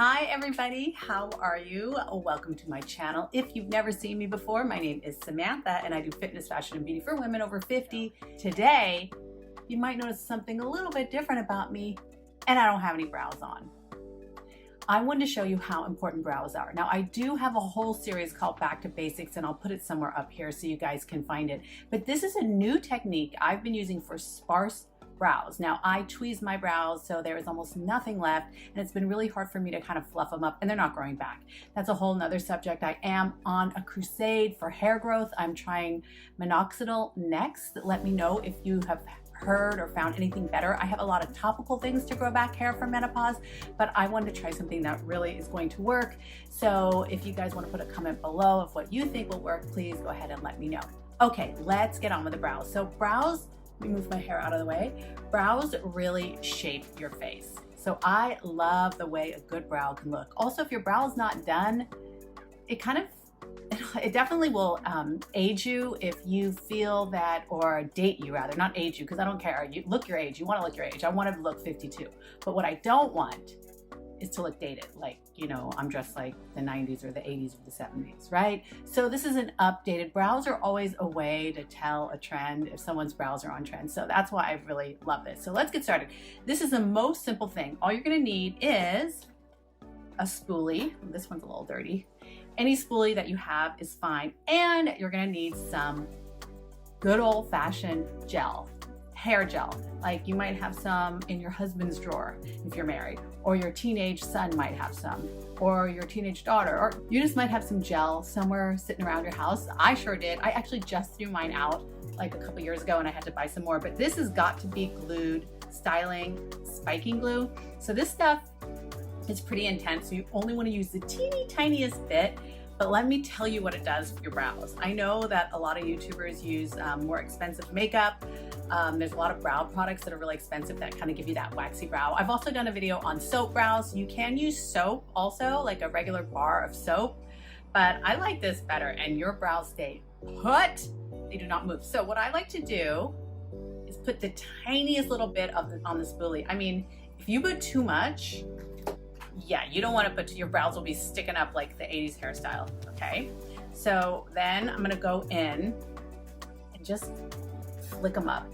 Hi everybody, how are you? Welcome to my channel. If you've never seen me before, my name is Samantha and I do fitness, fashion, and beauty for women over 50. Today, you might notice something a little bit different about me, and I don't have any brows on. I wanted to show you how important brows are. Now, I do have a whole series called Back to Basics, and I'll put it somewhere up here so you guys can find it. But this is a new technique I've been using for sparse brows. Now, I tweeze my brows, so there is almost nothing left, and it's been really hard for me to kind of fluff them up, and they're not growing back. That's a whole nother subject. I am on a crusade for hair growth. I'm trying minoxidil next. Let me know if you have heard or found anything better. I have a lot of topical things to grow back hair for menopause, but I wanted to try something that really is going to work. So if you guys want to put a comment below of what you think will work, please go ahead and let me know. Okay, let's get on with the brows. So brows, let me move my hair out of the way. Brows really shape your face. So I love the way a good brow can look. Also, if your brow is not done, it definitely will age you if you feel that, or date you rather, not age you, because I don't care. You look your age. You want to look your age. I want to look 52. But what I don't want is to look dated, like, you know, I'm dressed like the 90s or the 80s or the 70s, right? So this is an updated. Brows are always a way to tell a trend if someone's brows are on trend. So that's why I really love this. So let's get started. This is the most simple thing. All you're gonna need is a spoolie. This one's a little dirty. Any spoolie that you have is fine. And you're gonna need some good old-fashioned gel, hair gel. Like you might have some in your husband's drawer if you're married, or your teenage son might have some, or your teenage daughter, or you just might have some gel somewhere sitting around your house. I sure did. I actually just threw mine out like a couple years ago and I had to buy some more, but this has got to be glued, styling, spiking glue. So this stuff is pretty intense. So you only want to use the teeny tiniest bit, but let me tell you what it does for your brows. I know that a lot of YouTubers use more expensive makeup. There's a lot of brow products that are really expensive that kind of give you that waxy brow. I've also done a video on soap brows. You can use soap also, like a regular bar of soap, but I like this better and your brows stay put. They do not move. So what I like to do is put the tiniest little bit on the spoolie. I mean, if you put too much, yeah, you don't want to put, your brows will be sticking up like the 80s hairstyle, okay? So then I'm gonna go in and just flick them up.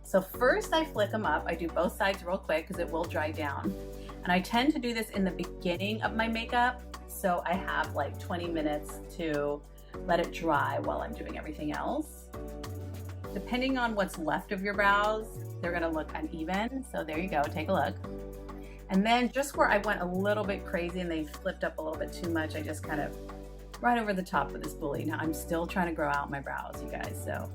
So first I flick them up. I do both sides real quick because it will dry down. And I tend to do this in the beginning of my makeup. So I have like 20 minutes to let it dry while I'm doing everything else. Depending on what's left of your brows, they're gonna look uneven. So there you go, take a look. And then just where I went a little bit crazy and they flipped up a little bit too much, I just kind of right over the top with this spoolie. Now I'm still trying to grow out my brows, you guys, so.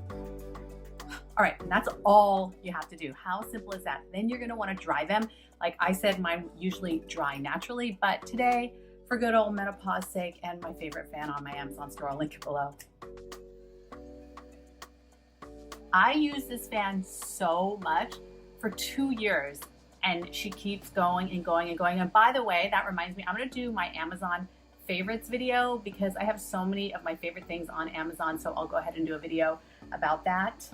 All right, and that's all you have to do. How simple is that? Then you're gonna wanna dry them. Like I said, mine usually dry naturally, but today, for good old menopause sake and my favorite fan on my Amazon store, I'll link it below. I use this fan so much for 2 years, and she keeps going and going and going. And by the way, that reminds me, I'm gonna do my Amazon favorites video because I have so many of my favorite things on Amazon, so I'll go ahead and do a video about that.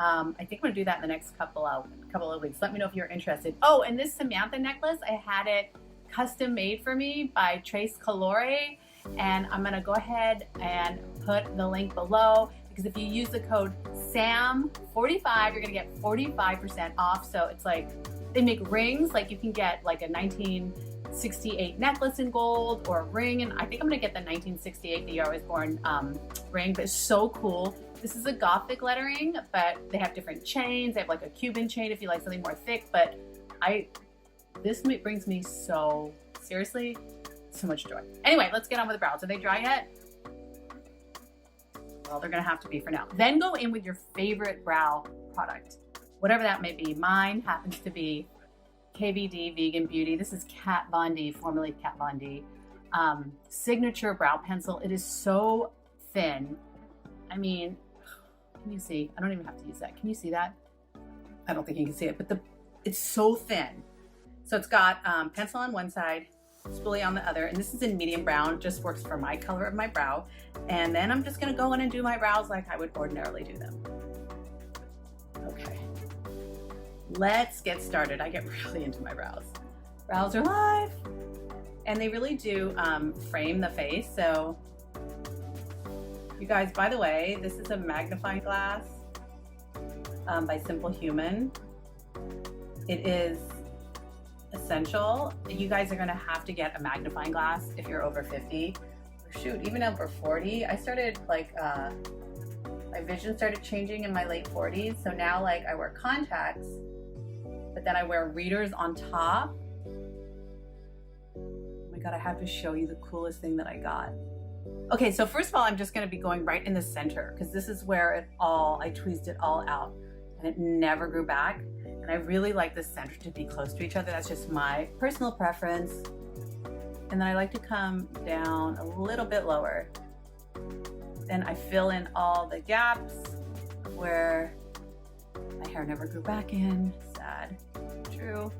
I think I'm gonna do that in the next couple of weeks. Let me know if you're interested. Oh, and this Samantha necklace, I had it custom made for me by Trace Colore, and I'm gonna go ahead and put the link below because if you use the code SAM45, you're gonna get 45% off. So it's like, they make rings, like you can get like a 1968 necklace in gold or a ring, and I think I'm gonna get the 1968 The Year I Was Born ring, but it's so cool. This is a gothic lettering, but they have different chains. They have like a Cuban chain if you like something more thick, but this brings me so, seriously, so much joy. Anyway, let's get on with the brows. Are they dry yet? Well, they're gonna have to be for now. Then go in with your favorite brow product, whatever that may be. Mine happens to be KVD Vegan Beauty. This is Kat Von D, formerly Kat Von D. Signature brow pencil. It is so thin. I mean, can you see? I don't even have to use that. Can you see that? I don't think you can see it, but it's so thin. So it's got pencil on one side, spoolie on the other, and this is in medium brown, just works for my color of my brow. And then I'm just gonna go in and do my brows like I would ordinarily do them. Okay. Let's get started. I get really into my brows. Brows are live. And they really do frame the face. So you guys, by the way, this is a magnifying glass by Simple Human. It is essential. You guys are gonna have to get a magnifying glass if you're over 50. Or shoot, even over 40. I started like, my vision started changing in my late 40s. So now like I wear contacts, but then I wear readers on top. Oh my God, I have to show you the coolest thing that I got. Okay, so first of all, I'm just gonna be going right in the center because this is where I tweezed it all out and it never grew back. And I really like the center to be close to each other. That's just my personal preference. And then I like to come down a little bit lower. Then I fill in all the gaps where my hair never grew back in. Sad, true.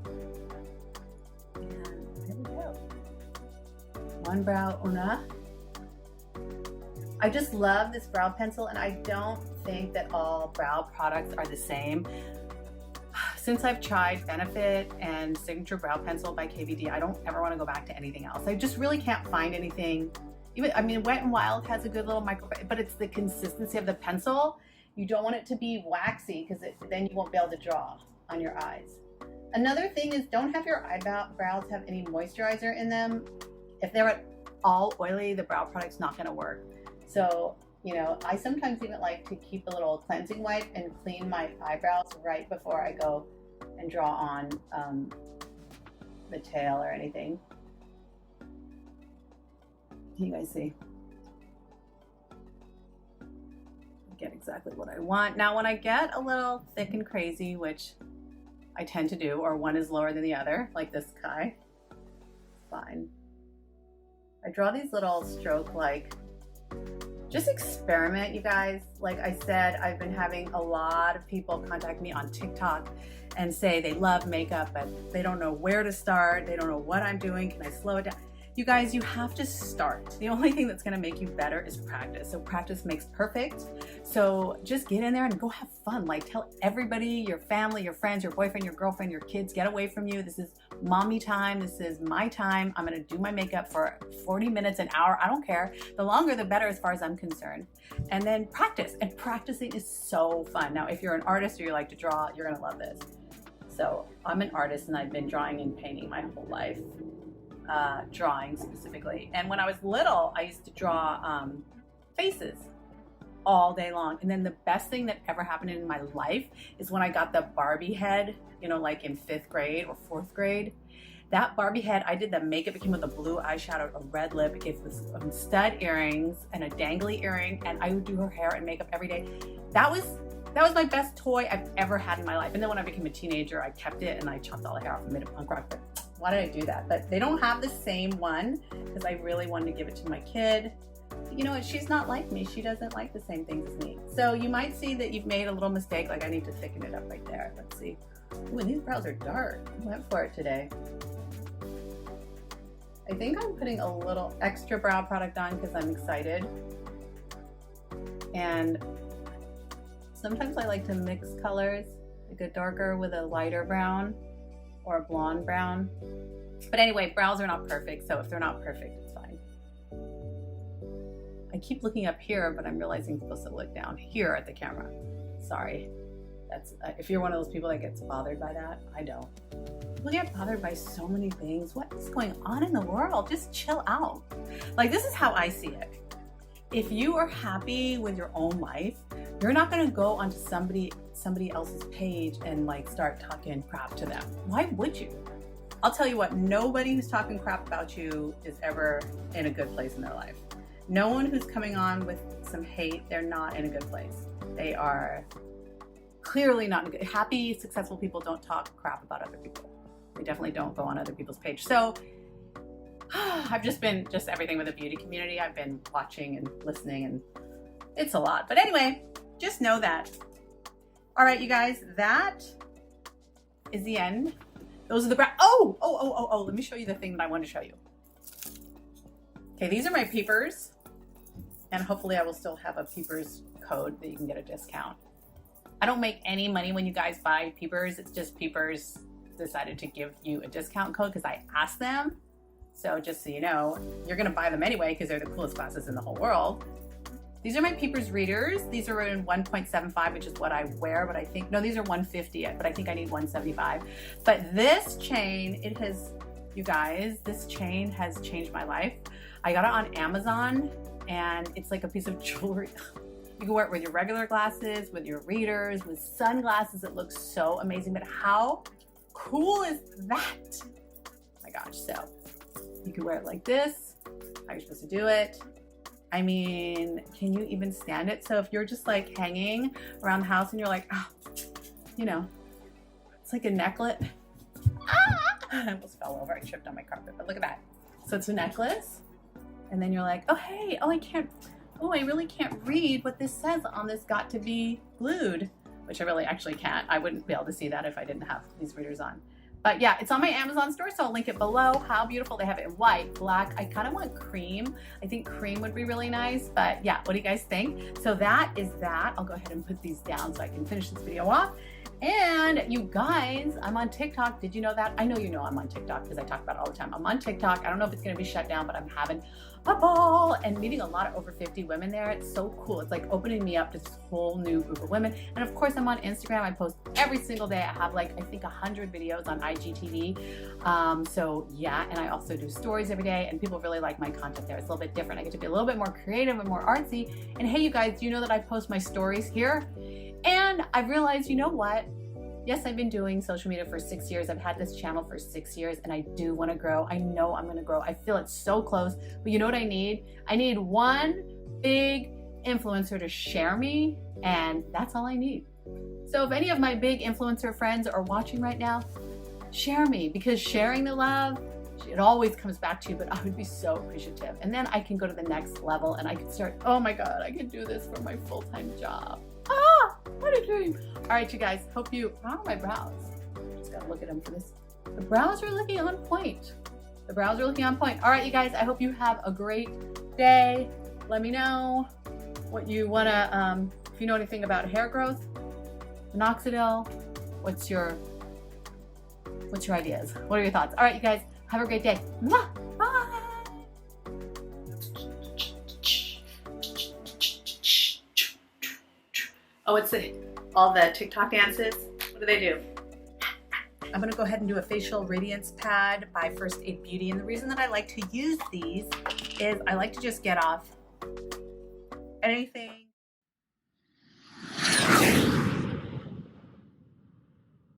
And there we go. One brow, una. I just love this brow pencil, and I don't think that all brow products are the same. Since I've tried Benefit and Signature Brow Pencil by KVD, I don't ever want to go back to anything else. I just really can't find anything. Even, I mean, Wet n Wild has a good little micro, but it's the consistency of the pencil. You don't want it to be waxy because then you won't be able to draw on your eyes. Another thing is don't have your eyebrows have any moisturizer in them. If they're at all oily, the brow product's not going to work. So, you know, I sometimes even like to keep a little cleansing wipe and clean my eyebrows right before I go and draw on the tail or anything. Can you guys see? Get exactly what I want. Now, when I get a little thick and crazy, which I tend to do, or one is lower than the other, like this guy, fine. I draw these little stroke like, just experiment, you guys. Like I said, I've been having a lot of people contact me on TikTok and say they love makeup, but they don't know where to start. They don't know what I'm doing. Can I slow it down? You guys, you have to start. The only thing that's gonna make you better is practice. So practice makes perfect. So just get in there and go have fun. Like tell everybody, your family, your friends, your boyfriend, your girlfriend, your kids, get away from you. This is mommy time. This is my time. I'm gonna do my makeup for 40 minutes, an hour. I don't care. The longer, the better as far as I'm concerned. And then practice. And practicing is so fun. Now, if you're an artist or you like to draw, you're gonna love this. So I'm an artist and I've been drawing and painting my whole life. Drawing specifically. And when I was little, I used to draw faces all day long. And then the best thing that ever happened in my life is when I got the Barbie head, you know, like in 5th grade or 4th grade. That Barbie head, I did the makeup. It came with a blue eyeshadow, a red lip. It gave this stud earrings and a dangly earring. And I would do her hair and makeup every day. That was my best toy I've ever had in my life. And then when I became a teenager, I kept it and I chopped all the hair off and made it punk rock. But why did I do that? But they don't have the same one because I really wanted to give it to my kid. You know what? She's not like me. She doesn't like the same things as me. So you might see that you've made a little mistake. Like I need to thicken it up right there. Let's see. Ooh, and these brows are dark. I went for it today. I think I'm putting a little extra brow product on because I'm excited. And sometimes I like to mix colors, like a darker with a lighter brown or a blonde brown. But anyway, brows are not perfect, so if they're not perfect, it's fine. I keep looking up here, but I'm realizing I'm supposed to look down here at the camera. Sorry. That's if you're one of those people that gets bothered by that, I don't. People get bothered by so many things. What is going on in the world? Just chill out. Like, this is how I see it. If you are happy with your own life, you're not gonna go onto somebody else's page and like start talking crap to them. Why would you? I'll tell you what, nobody who's talking crap about you is ever in a good place in their life. No one who's coming on with some hate, they're not in a good place. They are clearly not in good. Happy, successful people don't talk crap about other people. They definitely don't go on other people's page. So I've just been everything with the beauty community. I've been watching and listening, and it's a lot. But anyway, just know that. All right, you guys, that is the end. Those are the brows. Oh, let me show you the thing that I wanted to show you. Okay, these are my peepers, and hopefully I will still have a peepers code that you can get a discount. I don't make any money when you guys buy peepers. It's just peepers decided to give you a discount code because I asked them. So just so you know, you're gonna buy them anyway because they're the coolest glasses in the whole world. These are my Peepers readers. These are in 1.75, which is what I wear, but I think, no, these are 150, but I think I need 175. But this chain, it has, you guys, this chain has changed my life. I got it on Amazon and it's like a piece of jewelry. You can wear it with your regular glasses, with your readers, with sunglasses. It looks so amazing, but how cool is that? Oh my gosh, so you can wear it like this. How are you supposed to do it? I mean, can you even stand it? So if you're just like hanging around the house and you're like, oh, you know, it's like a necklet. Ah! I almost fell over, I tripped on my carpet, but look at that. So it's a necklace. And then you're like, oh, hey, oh, I really can't read what this says on this got to be glued, which I really actually can't. I wouldn't be able to see that if I didn't have these readers on. But yeah, it's on my Amazon store, so I'll link it below. How beautiful. They have it in white, black. I kind of want cream. I think cream would be really nice, but yeah, what do you guys think? So that is that. I'll go ahead and put these down so I can finish this video off. And you guys, I'm on TikTok. Did you know that? I know you know I'm on TikTok because I talk about it all the time. I'm on TikTok. I don't know if it's going to be shut down, but I'm having a ball and meeting a lot of over 50 women there. It's so cool. It's like opening me up to this whole new group of women. And of course, I'm on Instagram. I post every single day. I have like, I think 100 videos on IGTV. So yeah, and I also do stories every day and people really like my content there. It's a little bit different. I get to be a little bit more creative and more artsy. And hey, you guys, do you know that I post my stories here? And I've realized, you know what? Yes, I've been doing social media for 6 years. I've had this channel for 6 years and I do want to grow. I know I'm going to grow. I feel it's so close. But you know what I need? I need one big influencer to share me, and that's all I need. So if any of my big influencer friends are watching right now, share me, because sharing the love, it always comes back to you, but I would be so appreciative. And then I can go to the next level and I can start, oh my God, I can do this for my full-time job. Ah, what a dream. All right, you guys, hope you, how are my brows? Just gotta look at them for this. The brows are looking on point. The brows are looking on point. All right, you guys, I hope you have a great day. Let me know what you wanna, if you know anything about hair growth, minoxidil, what's your ideas? What are your thoughts? All right, you guys, have a great day. Mwah! Bye. Oh, it's all the TikTok dances. What do they do? I'm gonna go ahead and do a facial radiance pad by First Aid Beauty. And the reason that I like to use these is I like to just get off anything